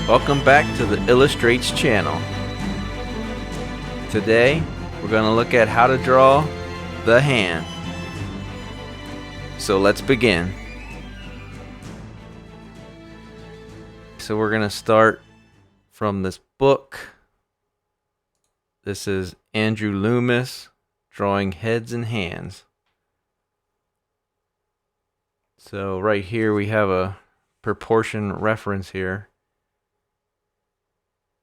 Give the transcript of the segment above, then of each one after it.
Welcome back to the IllustrateZ channel. Today we're going to look at how to draw the hand. So let's begin. So we're going to start from this book. This is Andrew Loomis, Drawing Heads and Hands. So right here we have a proportion reference here,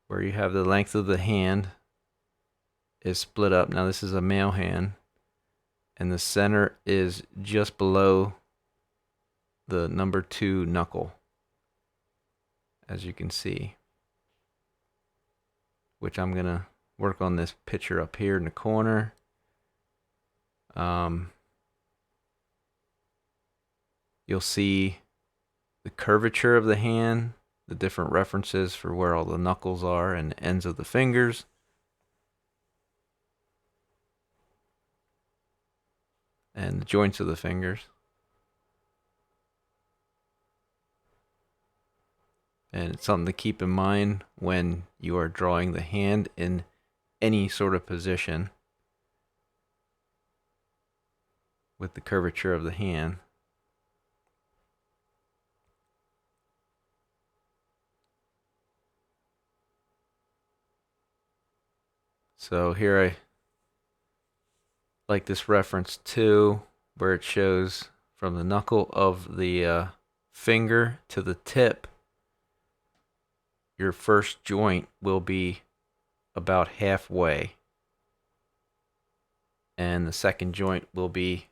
where you have the length of the hand is split up. Now this is a male hand, and the center is just below the number 2 knuckle, as you can see, which I'm gonna work on this picture up here in the corner. You'll see the curvature of the hand, the different references for where all the knuckles are and the ends of the fingers. And the joints of the fingers. And it's something to keep in mind when you are drawing the hand in any sort of position with the curvature of the hand. So here I like this reference too, where it shows from the knuckle of the finger to the tip, your first joint will be about halfway, and the second joint will be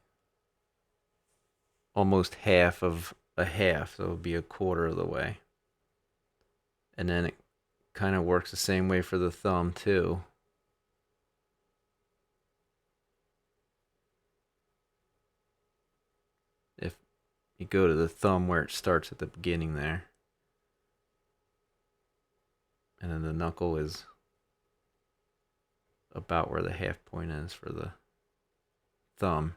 almost half of a half, so it'll be a quarter of the way. And then it kind of works the same way for the thumb too. If you go to the thumb where it starts at the beginning there, and then the knuckle is about where the half point is for the thumb.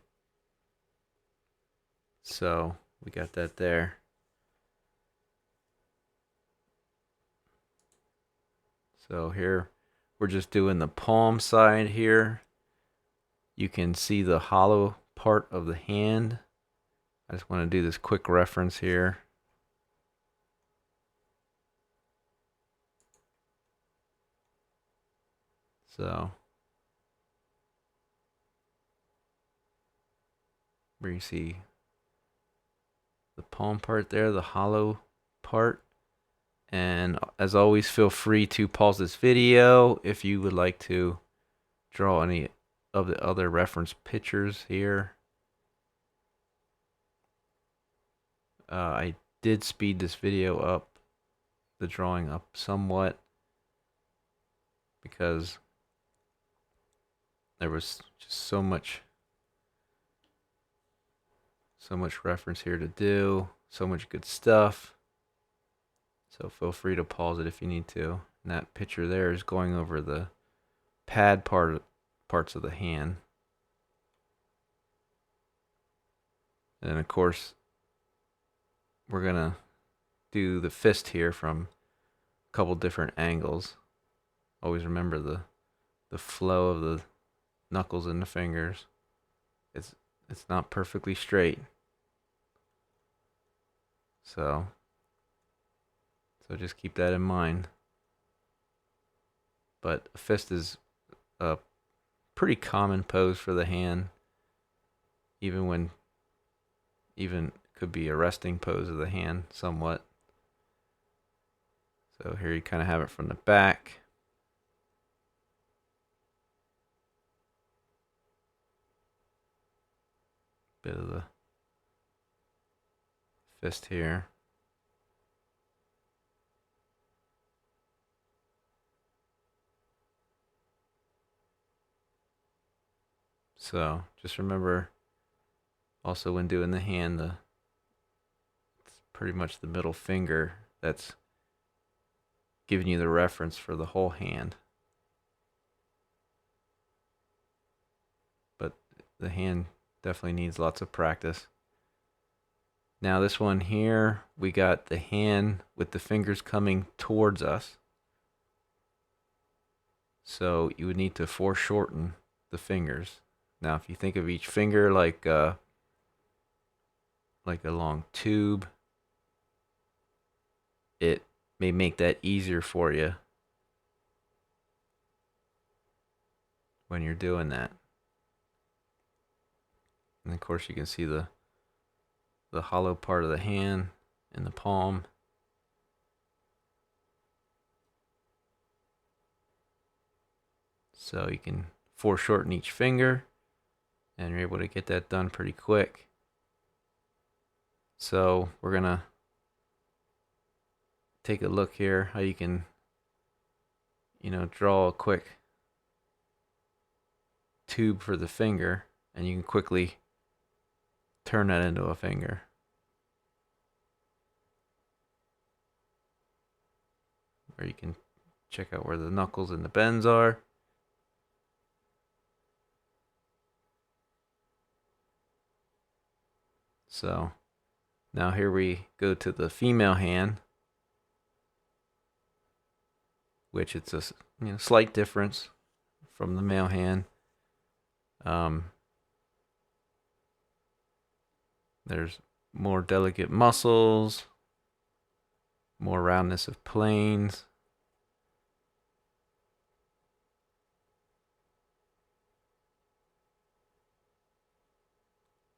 So we got that there. So here we're just doing the palm side here. You can see the hollow part of the hand. I just want to do this quick reference here. So where you see the palm part there, the hollow part. And as always, feel free to pause this video if you would like to draw any of the other reference pictures here. I did speed this video up, the drawing up somewhat, because there was just so much reference here to do, so much good stuff. So feel free to pause it if you need to. And that picture there is going over the pad parts of the hand. And of course, we're gonna do the fist here from a couple different angles. Always remember the flow of the knuckles and the fingers. It's not perfectly straight. So just keep that in mind. But a fist is a pretty common pose for the hand, even could be a resting pose of the hand somewhat. So here you kind of have it from the back. Bit of the fist here. So just remember, also when doing the hand, it's pretty much the middle finger that's giving you the reference for the whole hand. But the hand definitely needs lots of practice. Now this one here, we got the hand with the fingers coming towards us. So you would need to foreshorten the fingers. Now if you think of each finger like a long tube, it may make that easier for you when you're doing that. And of course you can see the hollow part of the hand in the palm. So you can foreshorten each finger and you're able to get that done pretty quick. So we're gonna take a look here how you can, draw a quick tube for the finger, and you can quickly turn that into a finger. Or you can check out where the knuckles and the bends are. So now here we go to the female hand, which it's a slight difference from the male hand. There's more delicate muscles, more roundness of planes.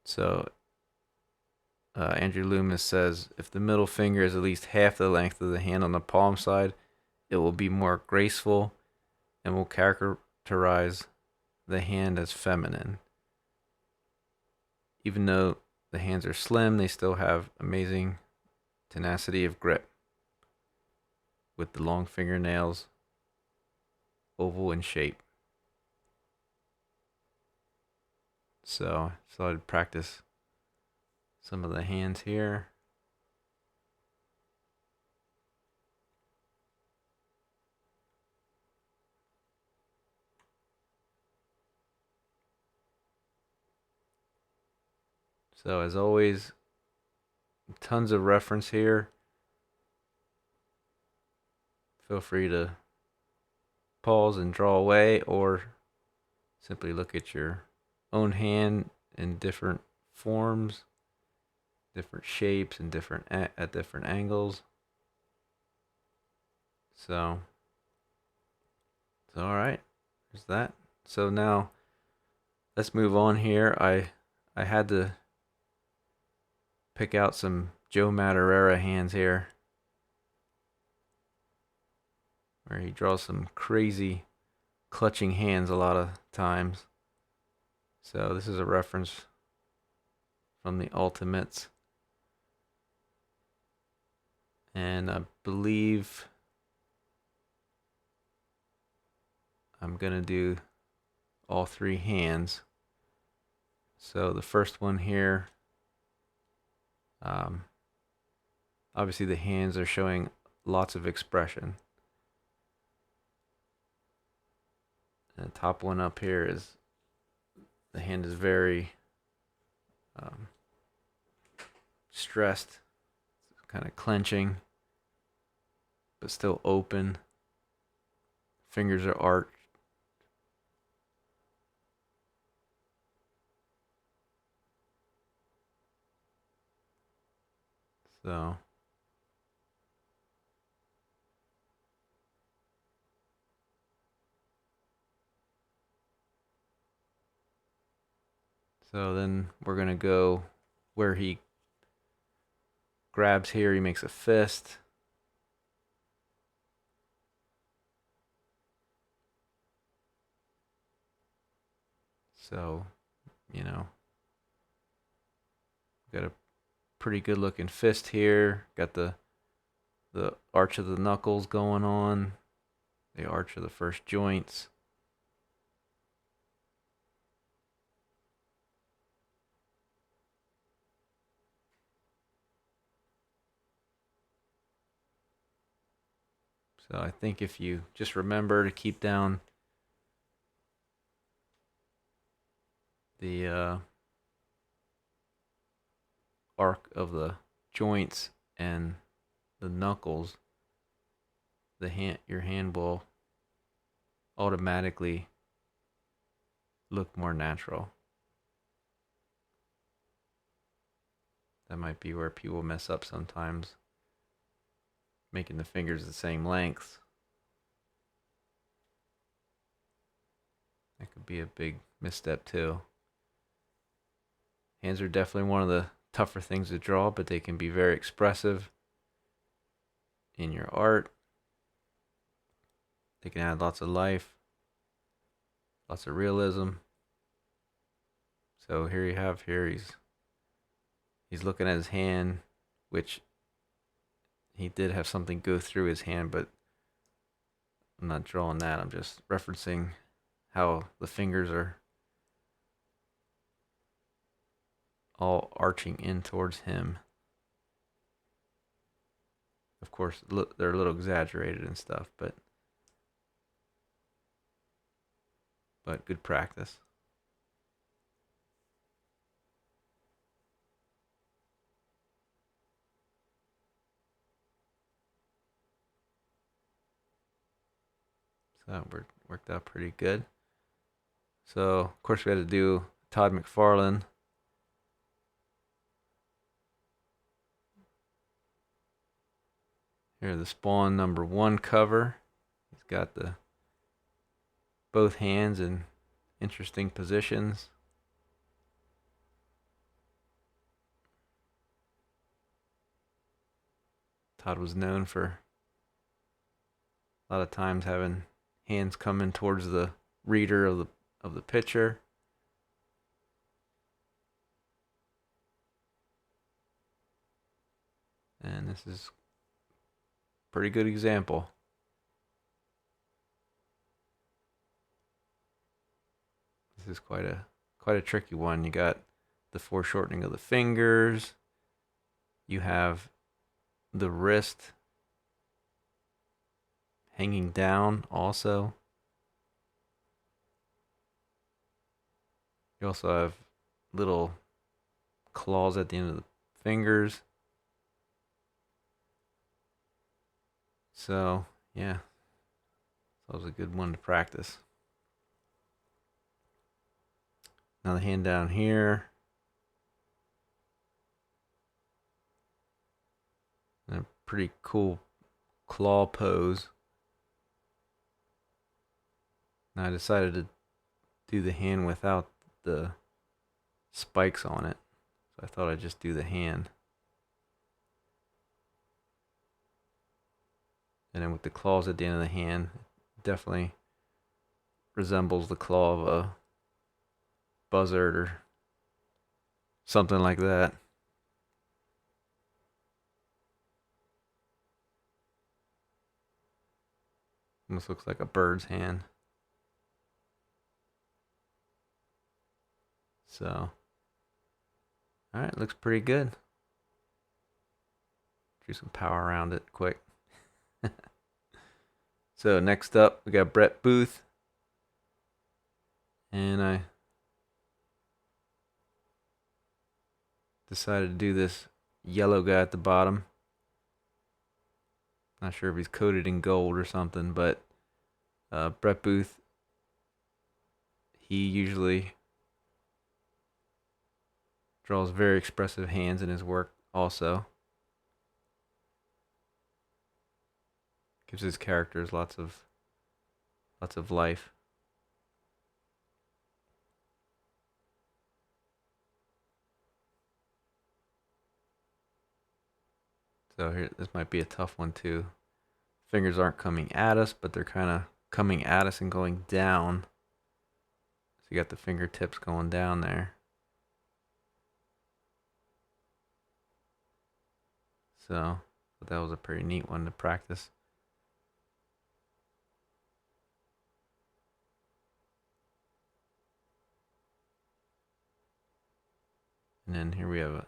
So Andrew Loomis says if the middle finger is at least half the length of the hand on the palm side, it will be more graceful and will characterize the hand as feminine. Even though the hands are slim, they still have amazing tenacity of grip, with the long fingernails oval in shape. So I'd practice some of the hands here. So as always, tons of reference here. Feel free to pause and draw away, or simply look at your own hand in different forms, different shapes, and at different angles. So all right, there's that. So now let's move on here. I had to pick out some Joe Madureira hands here, where he draws some crazy clutching hands a lot of times. So this is a reference from the Ultimates. And I believe I'm going to do all three hands. So the first one here, obviously the hands are showing lots of expression. And the top one up here is, the hand is very stressed, kind of clenching, but still open. Fingers are arched. So then we're going to go where he grabs here, he makes a fist. So, got a pretty good looking fist here. Got the arch of the knuckles going on, the arch of the first joints. So I think if you just remember to keep down the arc of the joints and the knuckles, your hand will automatically look more natural. That might be where people mess up sometimes, making the fingers the same length. That could be a big misstep too. Hands are definitely one of the tougher things to draw, but they can be very expressive in your art. They can add lots of life, lots of realism. So here you have he's looking at his hand, which he did have something go through his hand, but I'm not drawing that. I'm just referencing how the fingers are all arching in towards him. Of course, they're a little exaggerated and stuff, but good practice. So that worked out pretty good. So, of course, we had to do Todd McFarlane. Here, the Spawn #1 cover. He's got both hands in interesting positions. Todd was known for a lot of times having hands coming towards the reader of the picture. And this is a pretty good example. This is quite a tricky one. You got the foreshortening of the fingers. You have the wrist hanging down also. You also have little claws at the end of the fingers. So, yeah. That was a good one to practice. Now the hand down here. And a pretty cool claw pose. Now I decided to do the hand without the spikes on it. So I thought I'd just do the hand. And then with the claws at the end of the hand, it definitely resembles the claw of a buzzard or something like that. Almost looks like a bird's hand. So, alright, looks pretty good. Do some power around it quick. So next up, we got Brett Booth. And I decided to do this yellow guy at the bottom. Not sure if he's coated in gold or something, but Brett Booth, he usually draws very expressive hands in his work also. Gives his characters lots of life. So here, this might be a tough one too. Fingers aren't coming at us, but they're kind of coming at us and going down. So you got the fingertips going down there. So that was a pretty neat one to practice. And then here we have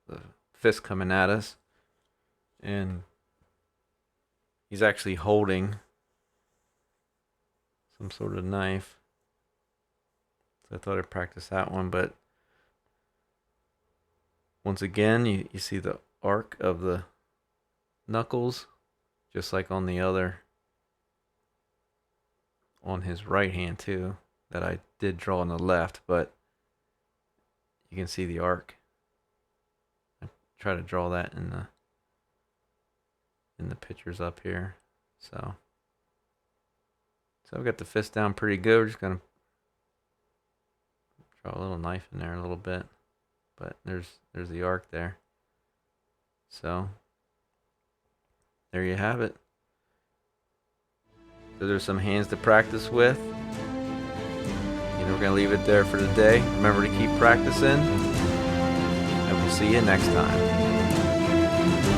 the fist coming at us. And he's actually holding some sort of knife. So I thought I'd practice that one, but Once again, you see the arc of the knuckles, just like on the other, on his right hand too, that I did draw on the left, but you can see the arc. I try to draw that in the pictures up here. So I've got the fist down pretty good. We're just gonna draw a little knife in there a little bit, but there's the arc there. So there you have it. So there's some hands to practice with. We're going to leave it there for today. Remember to keep practicing, and we'll see you next time.